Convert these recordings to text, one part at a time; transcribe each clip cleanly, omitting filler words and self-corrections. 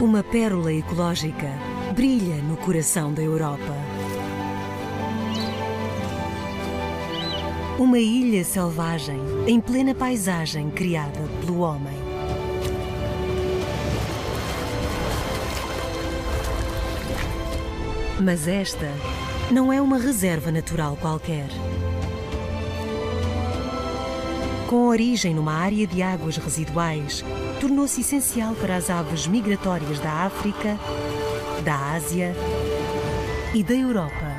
Uma pérola ecológica brilha no coração da Europa. Uma ilha selvagem em plena paisagem criada pelo homem. Mas esta não é uma reserva natural qualquer. Com origem numa área de águas residuais, tornou-se essencial para as aves migratórias da África, da Ásia e da Europa.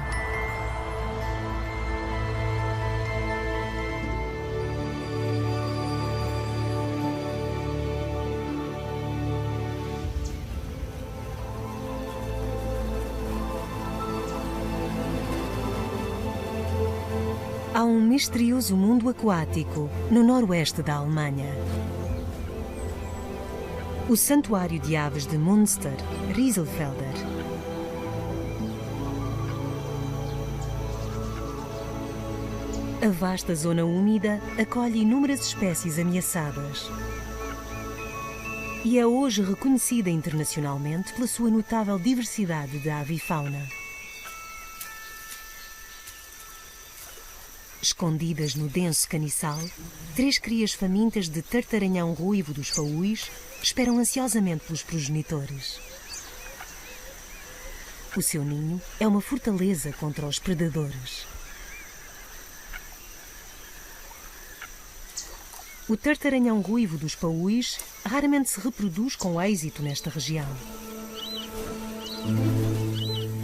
Há um misterioso mundo aquático no noroeste da Alemanha. O Santuário de Aves de Münster, Rieselfelder. A vasta zona úmida acolhe inúmeras espécies ameaçadas e é hoje reconhecida internacionalmente pela sua notável diversidade de avifauna. Escondidas no denso caniçal, 3 crias famintas de tartaranhão ruivo dos paúis esperam ansiosamente pelos progenitores. O seu ninho é uma fortaleza contra os predadores. O tartaranhão ruivo dos paúis raramente se reproduz com êxito nesta região.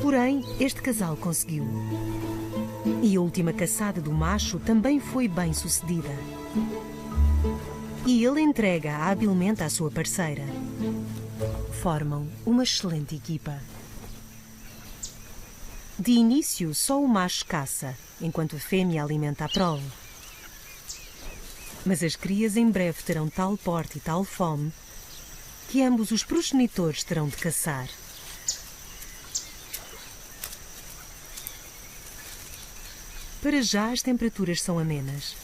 Porém, este casal conseguiu. E a última caçada do macho também foi bem sucedida. E ele entrega-a habilmente à sua parceira. Formam uma excelente equipa. De início, só o macho caça, enquanto a fêmea alimenta a prole. Mas as crias em breve terão tal porte e tal fome que ambos os progenitores terão de caçar. Para já as temperaturas são amenas,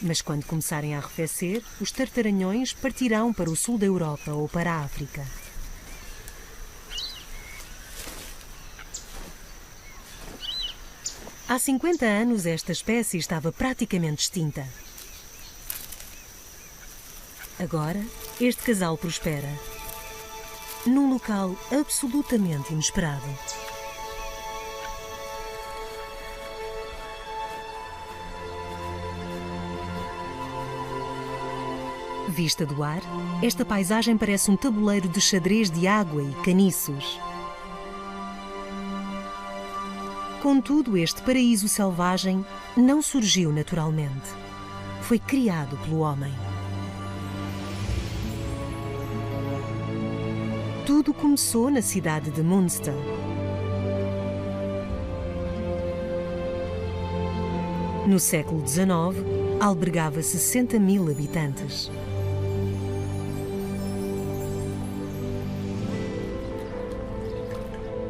mas quando começarem a arrefecer, os tartaranhões partirão para o sul da Europa ou para a África. Há 50 anos esta espécie estava praticamente extinta. Agora, este casal prospera, num local absolutamente inesperado. Vista do ar, esta paisagem parece um tabuleiro de xadrez de água e caniços. Contudo, este paraíso selvagem não surgiu naturalmente. Foi criado pelo homem. Tudo começou na cidade de Münster. No século XIX, albergava 60.000 habitantes.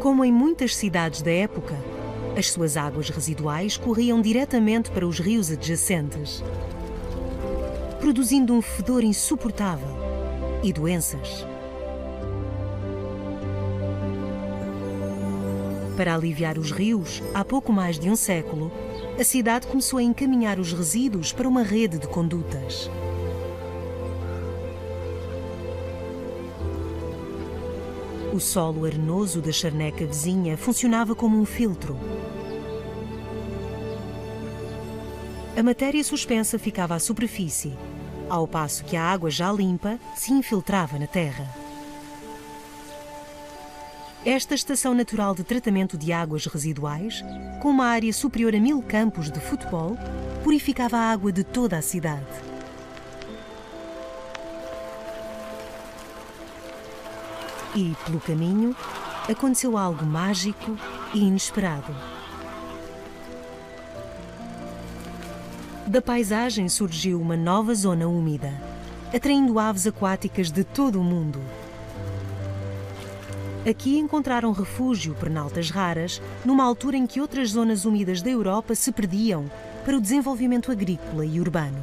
Como em muitas cidades da época, as suas águas residuais corriam diretamente para os rios adjacentes, produzindo um fedor insuportável e doenças. Para aliviar os rios, há pouco mais de um século, a cidade começou a encaminhar os resíduos para uma rede de condutas. O solo arenoso da charneca vizinha funcionava como um filtro. A matéria suspensa ficava à superfície, ao passo que a água já limpa se infiltrava na terra. Esta estação natural de tratamento de águas residuais, com uma área superior a 1000 campos de futebol, purificava a água de toda a cidade. E, pelo caminho, aconteceu algo mágico e inesperado. Da paisagem surgiu uma nova zona úmida, atraindo aves aquáticas de todo o mundo. Aqui encontraram refúgio pernaltas raras, numa altura em que outras zonas úmidas da Europa se perdiam para o desenvolvimento agrícola e urbano.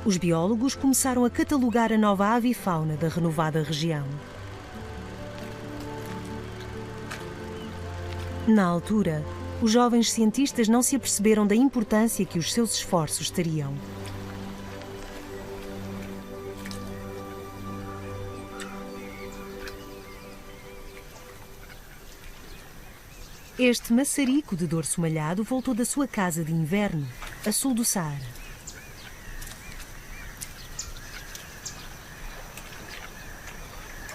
Os biólogos começaram a catalogar a nova avifauna da renovada região. Na altura, os jovens cientistas não se aperceberam da importância que os seus esforços teriam. Este maçarico de dorso malhado voltou da sua casa de inverno, a sul do Saara.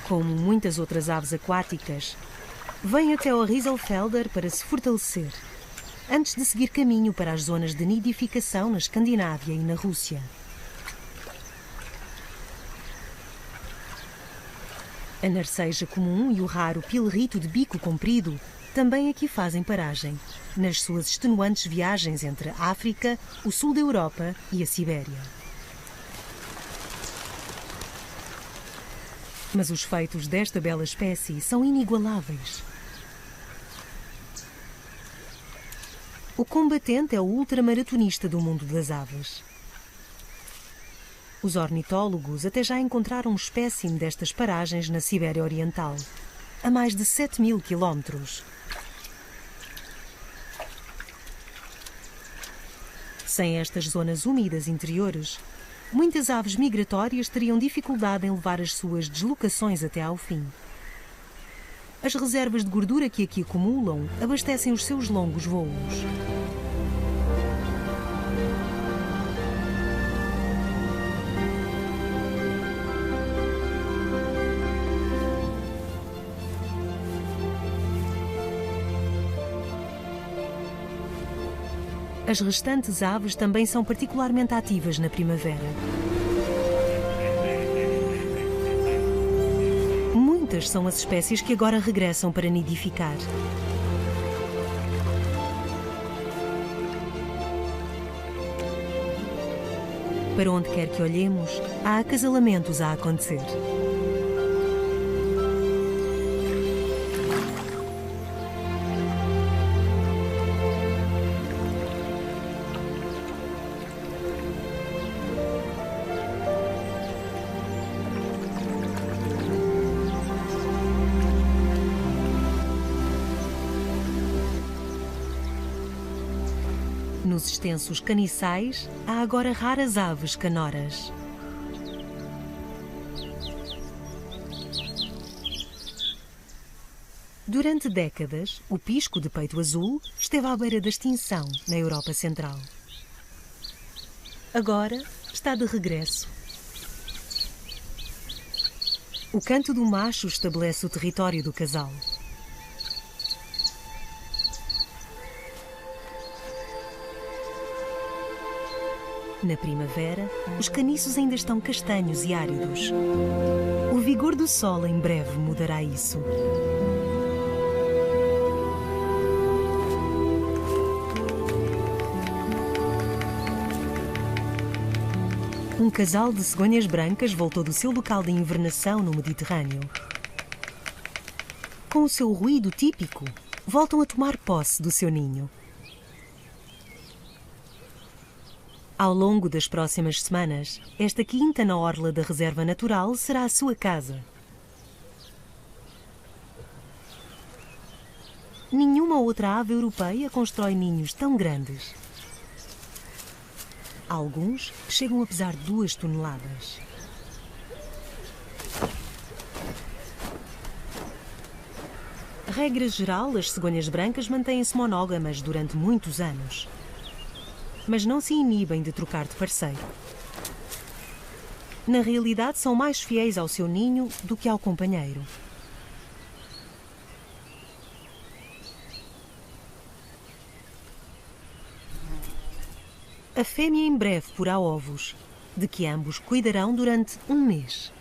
Como muitas outras aves aquáticas, vem até ao Rieselfelder para se fortalecer, antes de seguir caminho para as zonas de nidificação na Escandinávia e na Rússia. A narceja comum e o raro pilrito de bico comprido também aqui fazem paragem, nas suas extenuantes viagens entre a África, o sul da Europa e a Sibéria. Mas os feitos desta bela espécie são inigualáveis. O combatente é o ultramaratonista do mundo das aves. Os ornitólogos até já encontraram um espécime destas paragens na Sibéria Oriental, a mais de 7.000 quilómetros. Sem estas zonas úmidas interiores, muitas aves migratórias teriam dificuldade em levar as suas deslocações até ao fim. As reservas de gordura que aqui acumulam abastecem os seus longos voos. As restantes aves também são particularmente ativas na primavera. Muitas são as espécies que agora regressam para nidificar. Para onde quer que olhemos, há acasalamentos a acontecer. Nos extensos caniçais, há agora raras aves canoras. Durante décadas, o pisco de peito azul esteve à beira da extinção na Europa Central. Agora está de regresso. O canto do macho estabelece o território do casal. Na primavera, os caniços ainda estão castanhos e áridos. O vigor do sol em breve mudará isso. Um casal de cegonhas brancas voltou do seu local de invernação no Mediterrâneo. Com o seu ruído típico, voltam a tomar posse do seu ninho. Ao longo das próximas semanas, esta quinta na orla da Reserva Natural será a sua casa. Nenhuma outra ave europeia constrói ninhos tão grandes. Alguns chegam a pesar 2 toneladas. Regra geral, as cegonhas brancas mantêm-se monógamas durante muitos anos, mas não se inibem de trocar de parceiro. Na realidade, são mais fiéis ao seu ninho do que ao companheiro. A fêmea em breve porá ovos, de que ambos cuidarão durante 1 mês.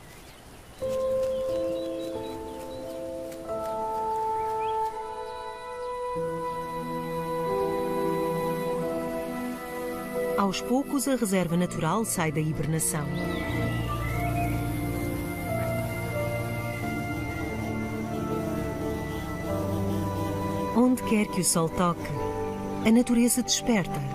Aos poucos, a reserva natural sai da hibernação. Onde quer que o sol toque, a natureza desperta.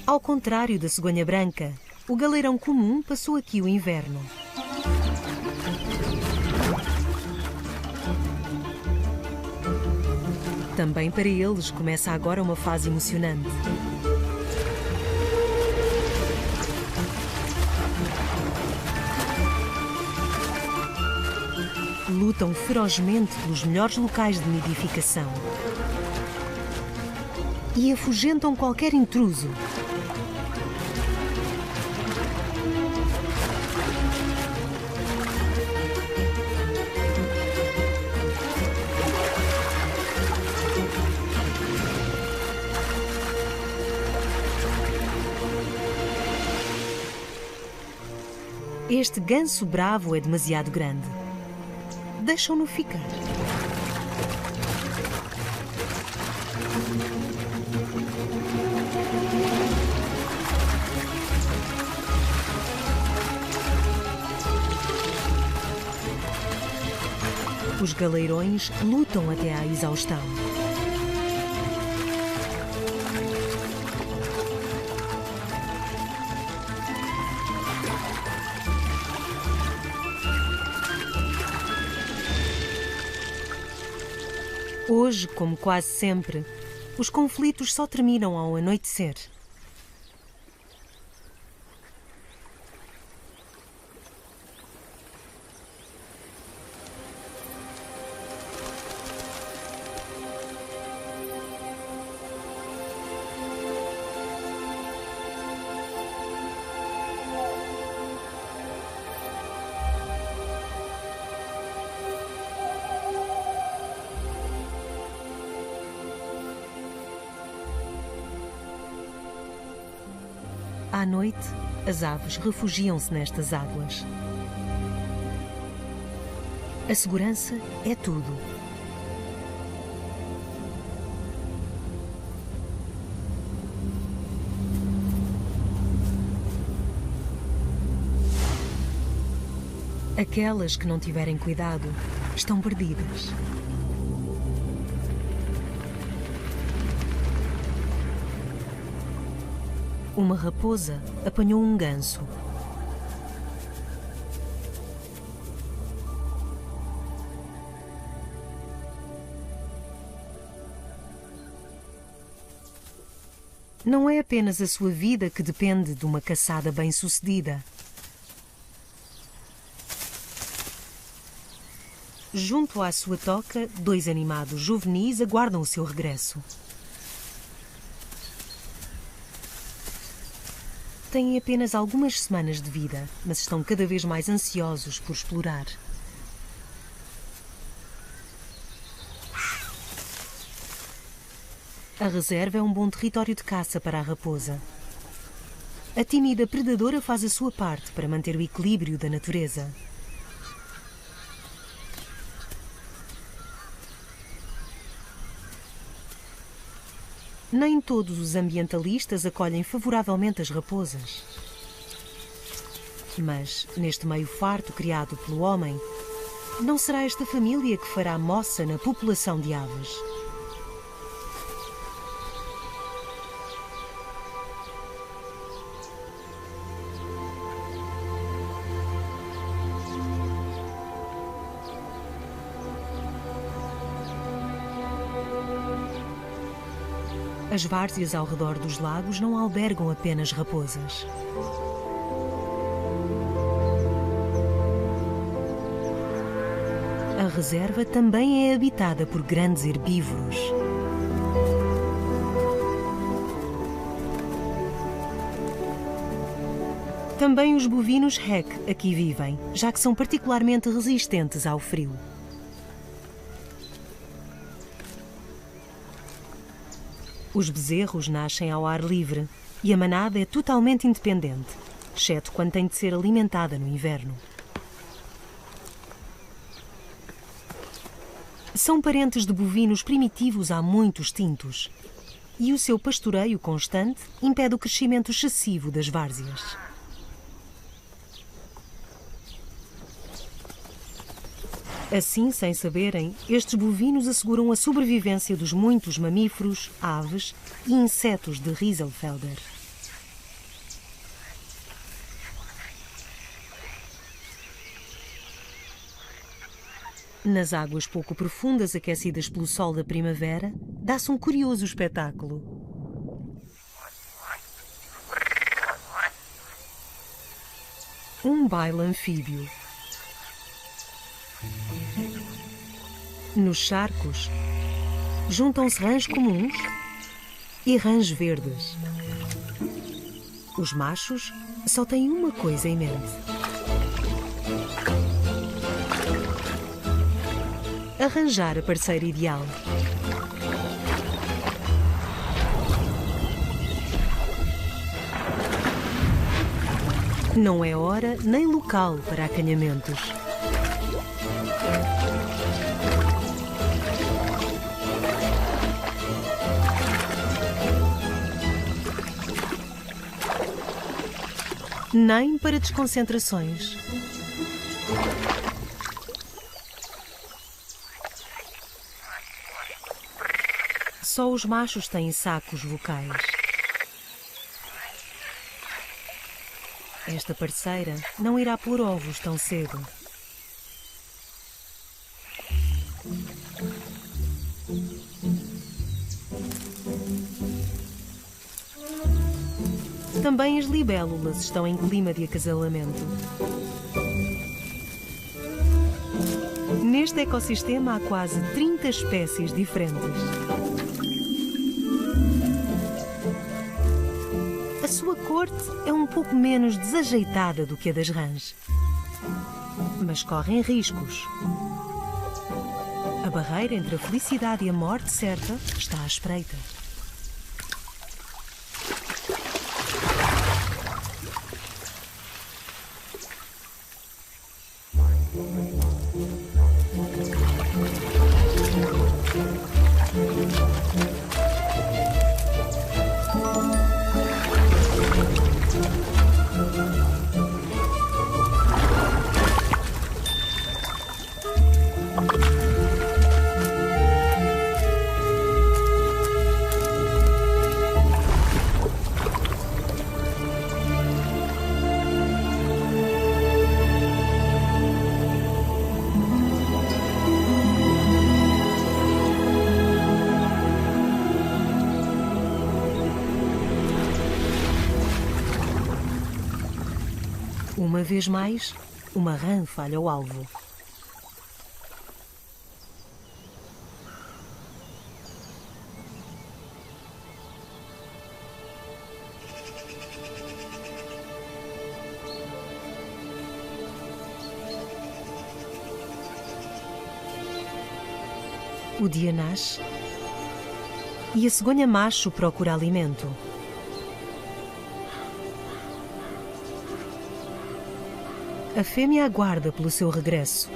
Ao contrário da cegonha branca, o galeirão comum passou aqui o inverno. Também para eles começa agora uma fase emocionante. Lutam ferozmente pelos melhores locais de nidificação e afugentam qualquer intruso. Este ganso bravo é demasiado grande. Deixam-no ficar. Os galeirões lutam até à exaustão. Hoje, como quase sempre, os conflitos só terminam ao anoitecer. À noite, as aves refugiam-se nestas águas. A segurança é tudo. Aquelas que não tiverem cuidado estão perdidas. Uma raposa apanhou um ganso. Não é apenas a sua vida que depende de uma caçada bem-sucedida. Junto à sua toca, 2 animados juvenis aguardam o seu regresso. Têm apenas algumas semanas de vida, mas estão cada vez mais ansiosos por explorar. A reserva é um bom território de caça para a raposa. A tímida predadora faz a sua parte para manter o equilíbrio da natureza. Nem todos os ambientalistas acolhem favoravelmente as raposas. Mas, neste meio farto criado pelo homem, não será esta família que fará moça na população de aves. As várzeas ao redor dos lagos não albergam apenas raposas. A reserva também é habitada por grandes herbívoros. Também os bovinos REC aqui vivem, já que são particularmente resistentes ao frio. Os bezerros nascem ao ar livre e a manada é totalmente independente, exceto quando tem de ser alimentada no inverno. São parentes de bovinos primitivos há muito extintos, e o seu pastoreio constante impede o crescimento excessivo das várzeas. Assim, sem saberem, estes bovinos asseguram a sobrevivência dos muitos mamíferos, aves e insetos de Rieselfelder. Nas águas pouco profundas aquecidas pelo sol da primavera, dá-se um curioso espetáculo. Um baile anfíbio. Nos charcos, juntam-se rãs comuns e rãs verdes. Os machos só têm uma coisa em mente: arranjar a parceira ideal. Não é hora nem local para acanhamentos. Nem para desconcentrações. Só os machos têm sacos vocais. Esta parceira não irá pôr ovos tão cedo. Também as libélulas estão em clima de acasalamento. Neste ecossistema há quase 30 espécies diferentes. A sua corte é um pouco menos desajeitada do que a das rãs, mas correm riscos. A barreira entre a felicidade e a morte certa está à espreita. Uma vez mais, uma rã falha o alvo. O dia nasce e a cegonha macho procura alimento. A fêmea aguarda pelo seu regresso.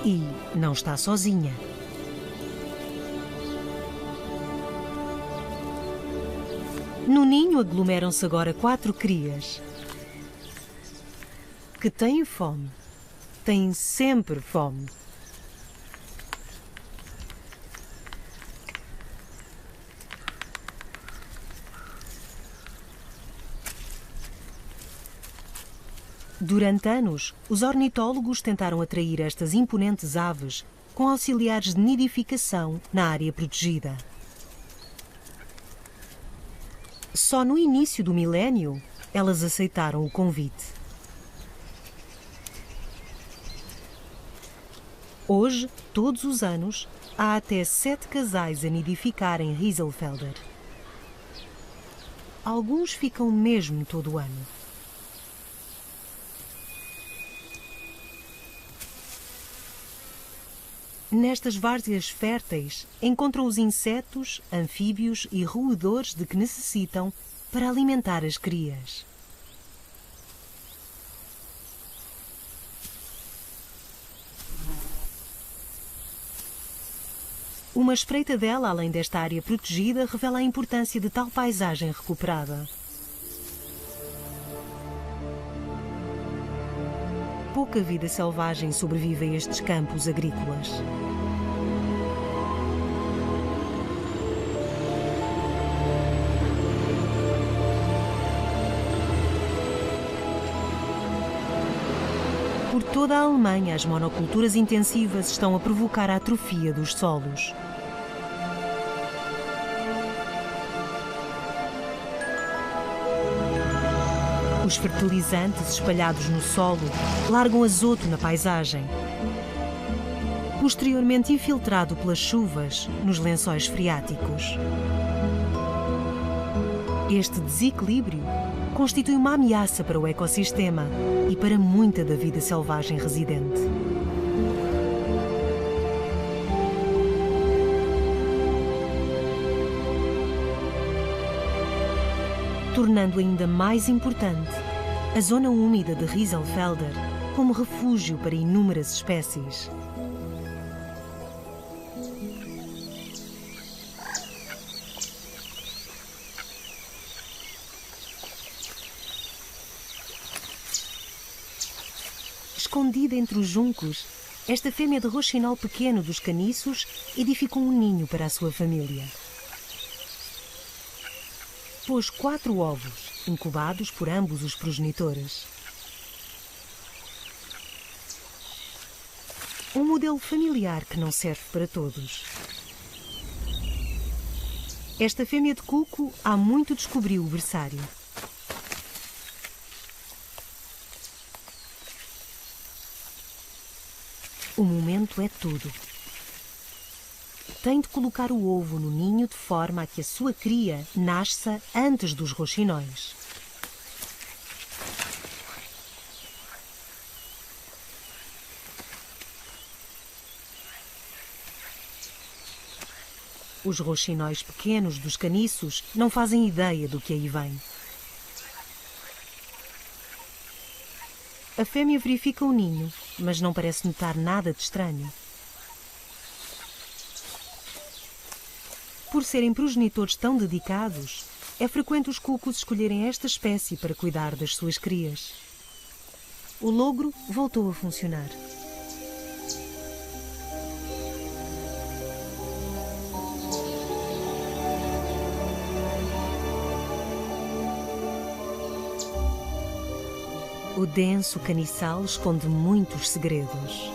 E não está sozinha. No ninho aglomeram-se agora 4 crias que têm fome. Têm sempre fome. Durante anos, os ornitólogos tentaram atrair estas imponentes aves com auxiliares de nidificação na área protegida. Só no início do milénio, elas aceitaram o convite. Hoje, todos os anos, há até 7 casais a nidificar em Rieselfelder. Alguns ficam mesmo todo o ano. Nestas várzeas férteis encontram os insetos, anfíbios e roedores de que necessitam para alimentar as crias. Uma espreitadela além desta área protegida revela a importância de tal paisagem recuperada. Pouca vida selvagem sobrevive a estes campos agrícolas. Por toda a Alemanha, as monoculturas intensivas estão a provocar a atrofia dos solos. Os fertilizantes espalhados no solo largam azoto na paisagem, posteriormente infiltrado pelas chuvas nos lençóis freáticos. Este desequilíbrio constitui uma ameaça para o ecossistema e para muita da vida selvagem residente. Tornando ainda mais importante a zona úmida de Rieselfelder como refúgio para inúmeras espécies. Escondida entre os juncos, esta fêmea de roxinol pequeno dos caniços edificou um ninho para a sua família. Pôs 4 ovos, incubados por ambos os progenitores. Um modelo familiar que não serve para todos. Esta fêmea de cuco há muito descobriu o berçário. O momento é tudo. Tem de colocar o ovo no ninho de forma a que a sua cria nasça antes dos roxinóis. Os roxinóis pequenos dos caniços não fazem ideia do que aí vem. A fêmea verifica o ninho, mas não parece notar nada de estranho. Por serem progenitores tão dedicados, é frequente os cucos escolherem esta espécie para cuidar das suas crias. O logro voltou a funcionar. O denso caniçal esconde muitos segredos.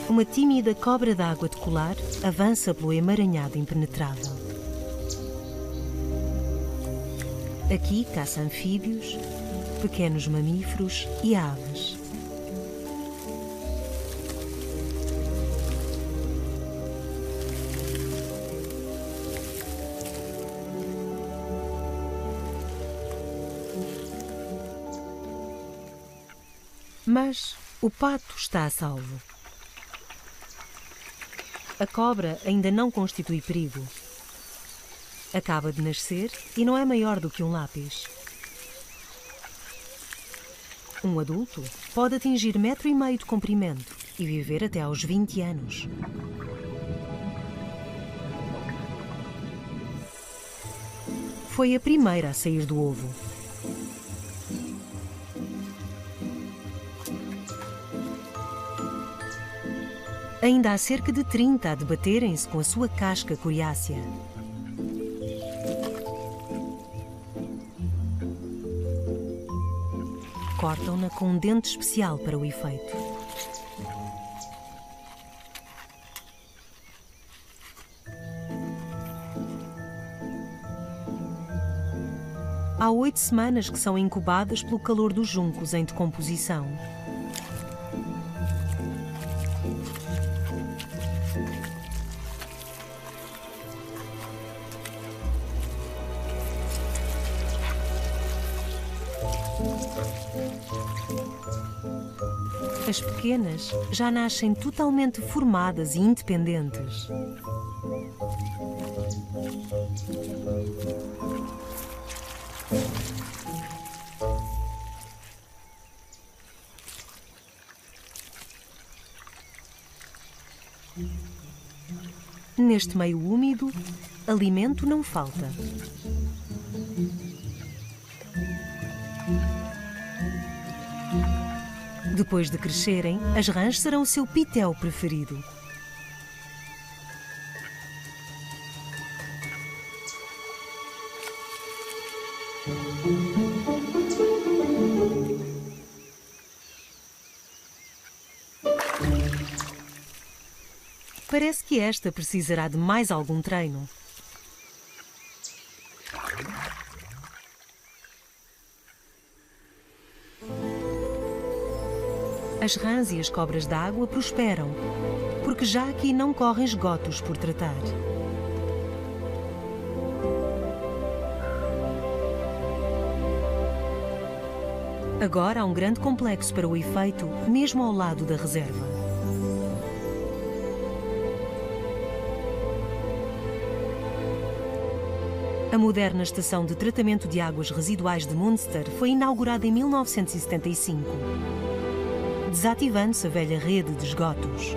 Uma tímida cobra d'água de colar avança pelo emaranhado impenetrável. Aqui caça anfíbios, pequenos mamíferos e aves. Mas o pato está a salvo. A cobra ainda não constitui perigo. Acaba de nascer e não é maior do que um lápis. Um adulto pode atingir 1,5 metros de comprimento e viver até aos 20 anos. Foi a primeira a sair do ovo. Ainda há cerca de 30 a debaterem-se com a sua casca coriácea. Cortam-na com um dente especial para o efeito. Há 8 semanas que são incubadas pelo calor dos juncos em decomposição. As pequenas já nascem totalmente formadas e independentes. Neste meio úmido, alimento não falta. Depois de crescerem, as rãs serão o seu pitel preferido. Parece que esta precisará de mais algum treino. As rãs e as cobras d'água prosperam, porque já aqui não correm esgotos por tratar. Agora há um grande complexo para o efeito, mesmo ao lado da reserva. A moderna estação de tratamento de águas residuais de Münster foi inaugurada em 1975, desativando-se a velha rede de esgotos.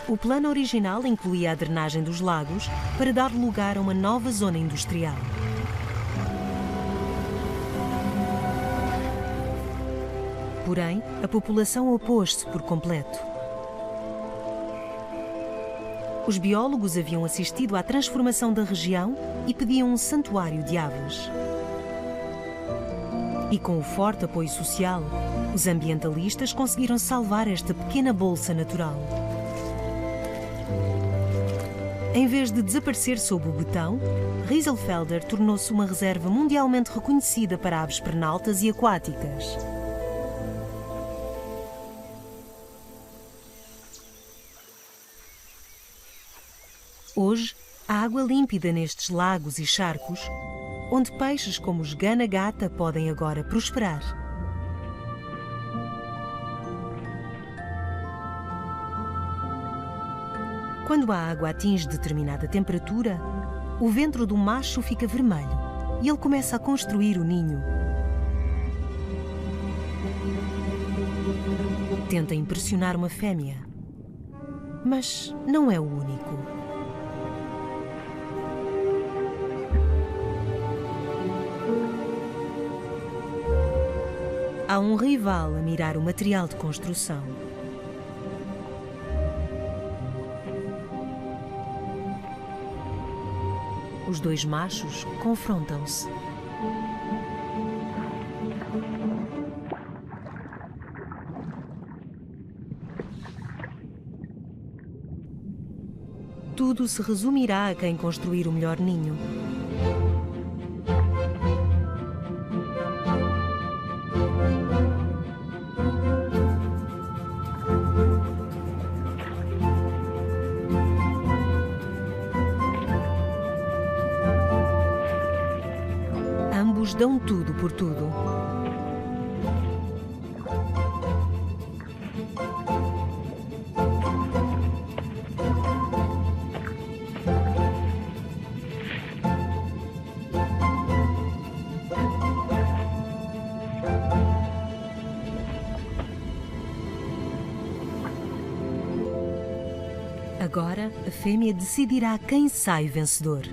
O plano original incluía a drenagem dos lagos para dar lugar a uma nova zona industrial. Porém, a população opôs-se por completo. Os biólogos haviam assistido à transformação da região e pediam um santuário de aves. E com o forte apoio social, os ambientalistas conseguiram salvar esta pequena bolsa natural. Em vez de desaparecer sob o betão, Rieselfelder tornou-se uma reserva mundialmente reconhecida para aves pernaltas e aquáticas. Hoje, há água límpida nestes lagos e charcos, onde peixes como os gana-gata podem agora prosperar. Quando a água atinge determinada temperatura, o ventre do macho fica vermelho e ele começa a construir o ninho. Tenta impressionar uma fêmea, mas não é o único. Há um rival a mirar o material de construção. Os dois machos confrontam-se. Tudo se resumirá a quem construir o melhor ninho. Ambos dão tudo por tudo. Agora, a fêmea decidirá quem sai vencedor.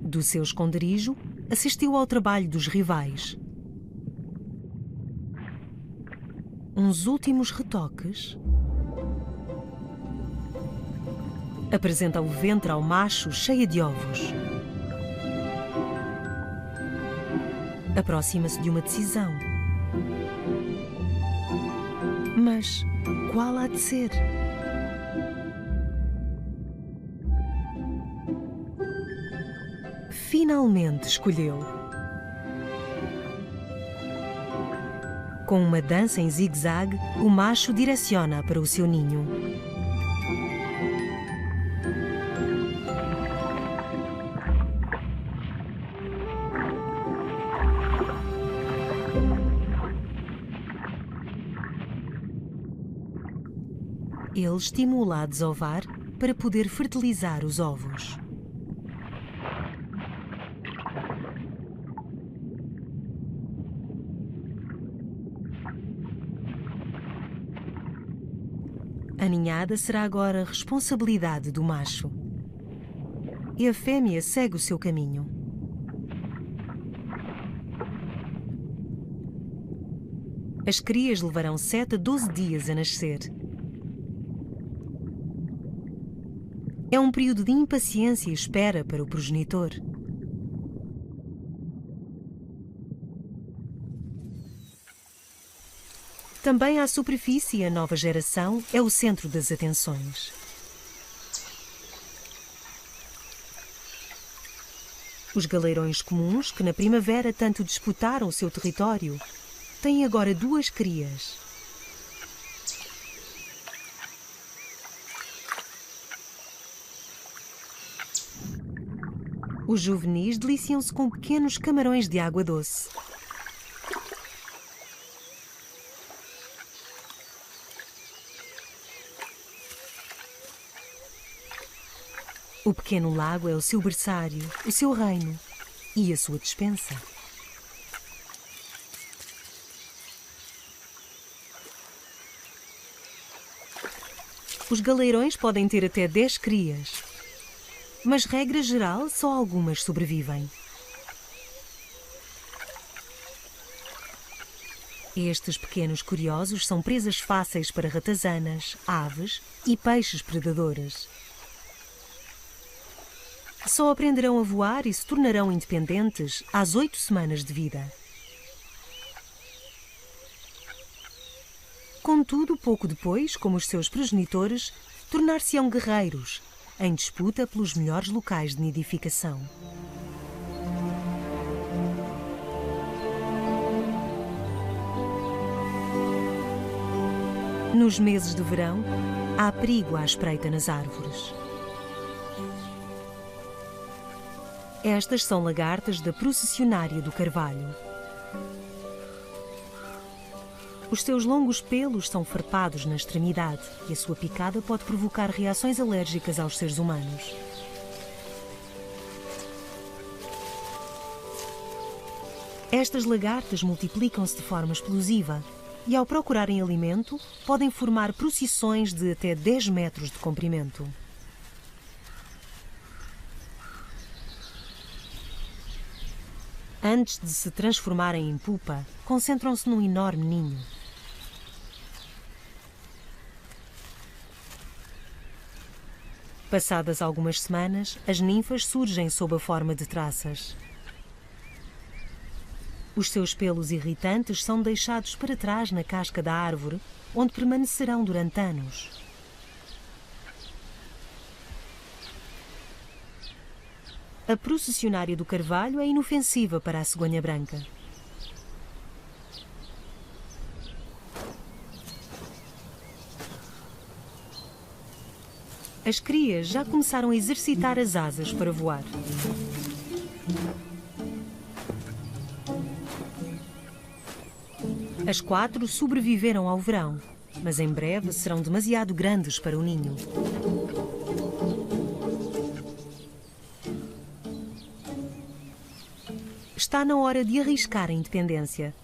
Do seu esconderijo, assistiu ao trabalho dos rivais. Uns últimos retoques. Apresenta o ventre ao macho cheia de ovos. Aproxima-se de uma decisão. Mas qual há de ser? Finalmente escolheu. Com uma dança em zigue-zague, o macho direciona para o seu ninho. Ele estimula a desovar para poder fertilizar os ovos. A ninhada será agora responsabilidade do macho. E a fêmea segue o seu caminho. As crias levarão 7 a 12 dias a nascer. É um período de impaciência e espera para o progenitor. Também à superfície, a nova geração é o centro das atenções. Os galeirões comuns, que na primavera tanto disputaram o seu território, têm agora 2 crias. Os juvenis deliciam-se com pequenos camarões de água doce. O pequeno lago é o seu berçário, o seu reino e a sua despensa. Os galeirões podem ter até 10 crias, mas, regra geral, só algumas sobrevivem. Estes pequenos curiosos são presas fáceis para ratazanas, aves e peixes predadores. Só aprenderão a voar e se tornarão independentes às 8 semanas de vida. Contudo, pouco depois, como os seus progenitores, tornar-se-ão guerreiros, em disputa pelos melhores locais de nidificação. Nos meses de verão, há perigo à espreita nas árvores. Estas são lagartas da processionária do carvalho. Os seus longos pelos são farpados na extremidade e a sua picada pode provocar reações alérgicas aos seres humanos. Estas lagartas multiplicam-se de forma explosiva e, ao procurarem alimento, podem formar procissões de até 10 metros de comprimento. Antes de se transformarem em pupa, concentram-se num enorme ninho. Passadas algumas semanas, as ninfas surgem sob a forma de traças. Os seus pelos irritantes são deixados para trás na casca da árvore, onde permanecerão durante anos. A processionária do carvalho é inofensiva para a cegonha branca. As crias já começaram a exercitar as asas para voar. As 4 sobreviveram ao verão, mas em breve serão demasiado grandes para o ninho. Está na hora de arriscar a independência.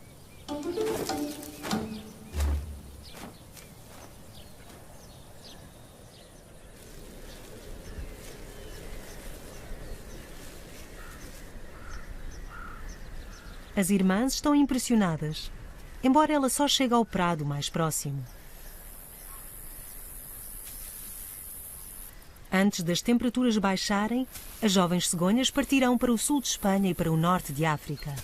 As irmãs estão impressionadas, embora ela só chegue ao prado mais próximo. Antes das temperaturas baixarem, as jovens cegonhas partirão para o sul de Espanha e para o norte de África,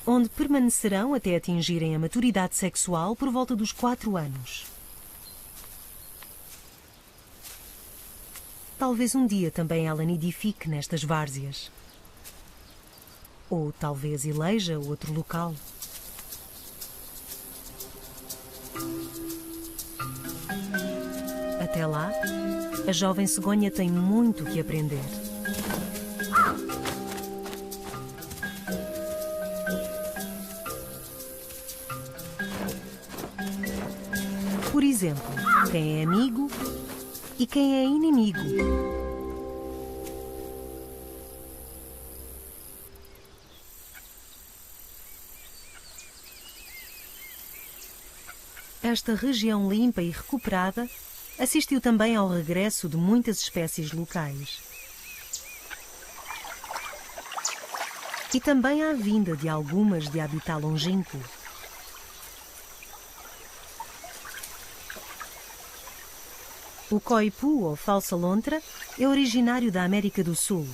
onde permanecerão até atingirem a maturidade sexual por volta dos 4 anos. Talvez um dia também ela nidifique nestas várzeas. Ou talvez eleja outro local. Até lá, a jovem cegonha tem muito que aprender. Por exemplo, quem é amigo e quem é inimigo. Esta região limpa e recuperada assistiu também ao regresso de muitas espécies locais. E também há a vinda de algumas de habitat longínquo. O coipu, ou falsa lontra, é originário da América do Sul.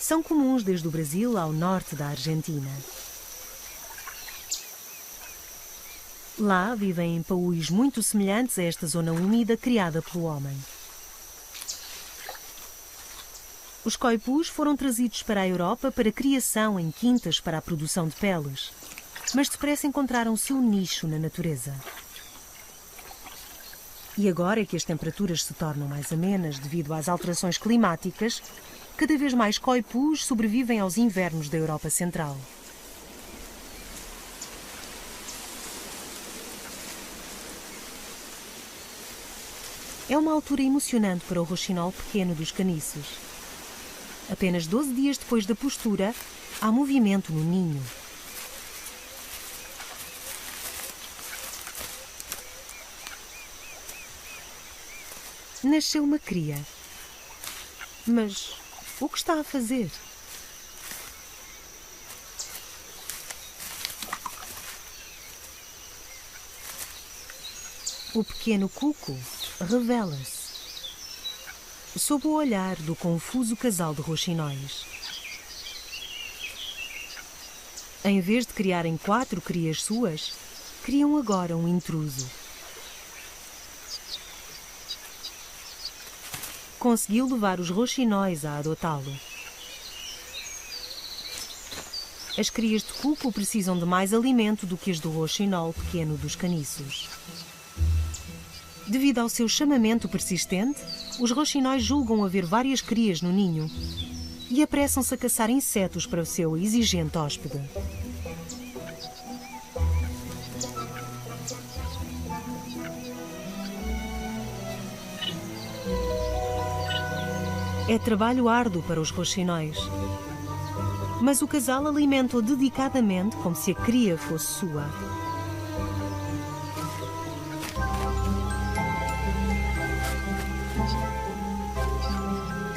São comuns desde o Brasil ao norte da Argentina. Lá vivem em paúis muito semelhantes a esta zona úmida criada pelo homem. Os coipus foram trazidos para a Europa para criação em quintas para a produção de peles, mas depressa encontraram o seu nicho na natureza. E agora que as temperaturas se tornam mais amenas devido às alterações climáticas, cada vez mais coipus sobrevivem aos invernos da Europa Central. É uma altura emocionante para o roxinol pequeno dos caniços. Apenas 12 dias depois da postura, há movimento no ninho. Nasceu uma cria. Mas o que está a fazer? O pequeno cuco revela-se sob o olhar do confuso casal de roxinóis. Em vez de criarem 4 crias suas, criam agora um intruso. Conseguiu levar os roxinóis a adotá-lo. As crias de cuco precisam de mais alimento do que as do roxinol pequeno dos caniços. Devido ao seu chamamento persistente, os roxinóis julgam haver várias crias no ninho e apressam-se a caçar insetos para o seu exigente hóspede. É trabalho árduo para os roxinóis, mas o casal alimenta-o dedicadamente como se a cria fosse sua.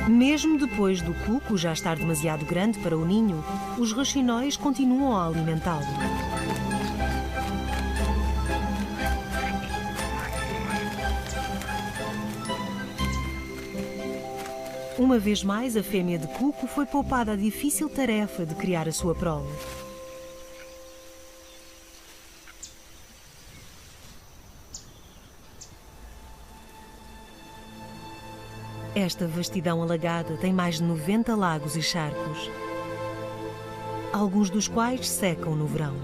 Mesmo depois do cuco já estar demasiado grande para o ninho, os roxinóis continuam a alimentá-lo. Uma vez mais, a fêmea de cuco foi poupada a difícil tarefa de criar a sua prole. Esta vastidão alagada tem mais de 90 lagos e charcos, alguns dos quais secam no verão.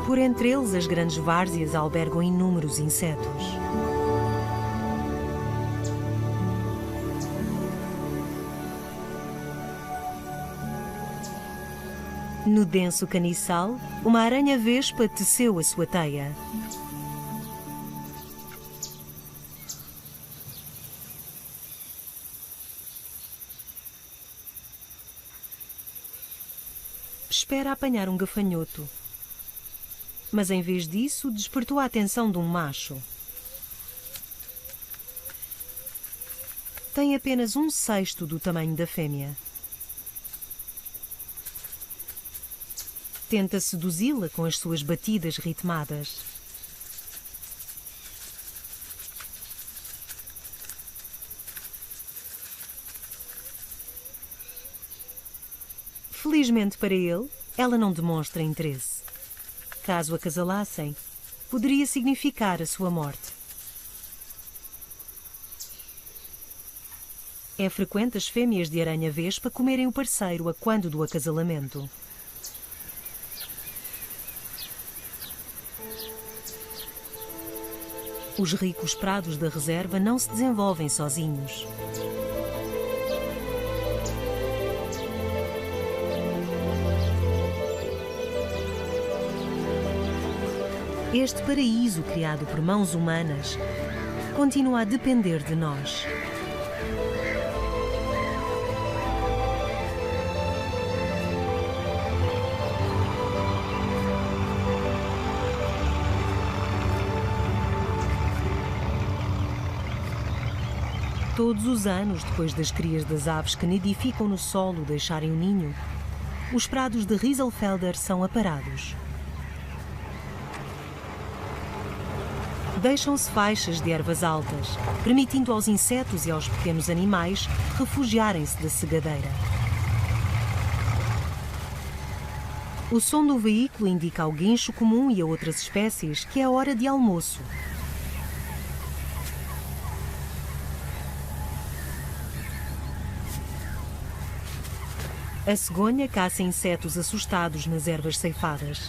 Por entre eles, as grandes várzeas albergam inúmeros insetos. No denso caniçal, uma aranha-vespa teceu a sua teia. Espera apanhar um gafanhoto, mas em vez disso despertou a atenção de um macho. Tem apenas 1/6 do tamanho da fêmea. Tenta seduzi-la com as suas batidas ritmadas. Felizmente para ele, ela não demonstra interesse. Caso acasalassem, poderia significar a sua morte. É frequente as fêmeas de aranha-vespa comerem o parceiro a quando do acasalamento. Os ricos prados da reserva não se desenvolvem sozinhos. Este paraíso criado por mãos humanas continua a depender de nós. Todos os anos, depois das crias das aves que nidificam no solo deixarem o ninho, os prados de Rieselfelder são aparados. Deixam-se faixas de ervas altas, permitindo aos insetos e aos pequenos animais refugiarem-se da segadeira. O som do veículo indica ao guincho comum e a outras espécies que é hora de almoço. A cegonha caça insetos assustados nas ervas ceifadas.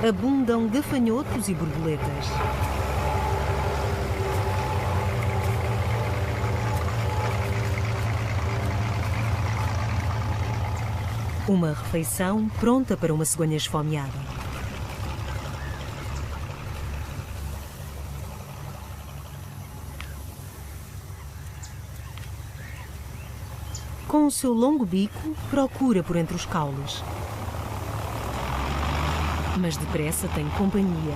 Abundam gafanhotos e borboletas. Uma refeição pronta para uma cegonha esfomeada. Com o seu longo bico, procura por entre os caules. Mas depressa tem companhia.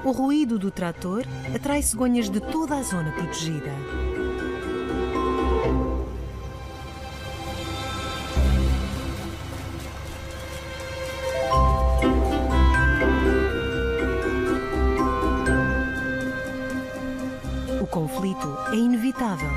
O ruído do trator atrai cegonhas de toda a zona protegida. O conflito é inevitável.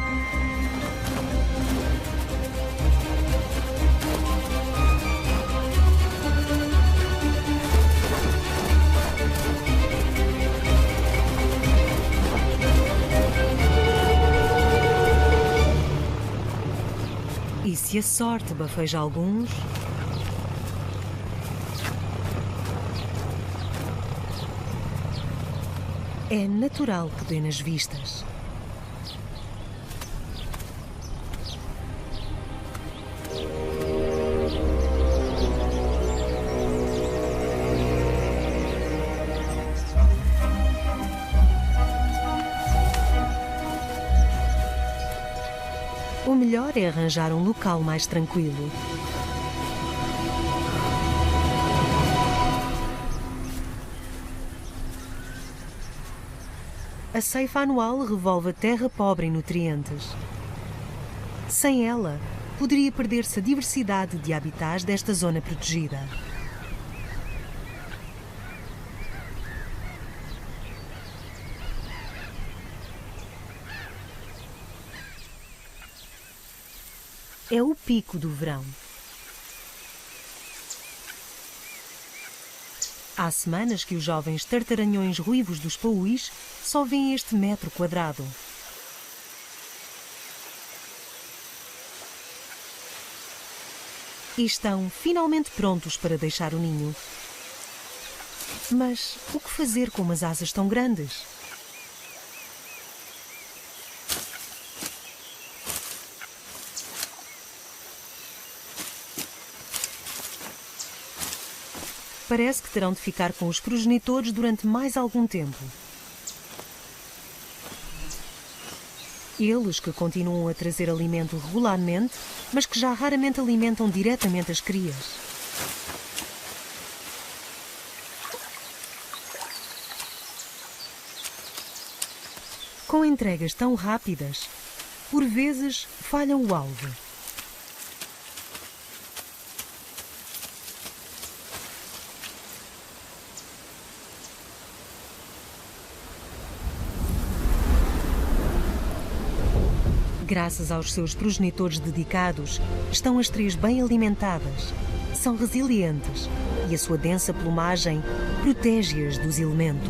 E se a sorte bafeja alguns, é natural que dê nas vistas. O melhor é arranjar um local mais tranquilo. A ceifa anual revolve a terra pobre em nutrientes. Sem ela, poderia perder-se a diversidade de habitats desta zona protegida. É o pico do verão. Há semanas que os jovens tartaranhões ruivos dos paúis só veem este metro quadrado. E estão finalmente prontos para deixar o ninho. Mas o que fazer com umas asas tão grandes? Parece que terão de ficar com os progenitores durante mais algum tempo. Eles que continuam a trazer alimento regularmente, mas que já raramente alimentam diretamente as crias. Com entregas tão rápidas, por vezes falham o alvo. Graças aos seus progenitores dedicados, estão as três bem alimentadas, são resilientes e a sua densa plumagem protege-as dos elementos.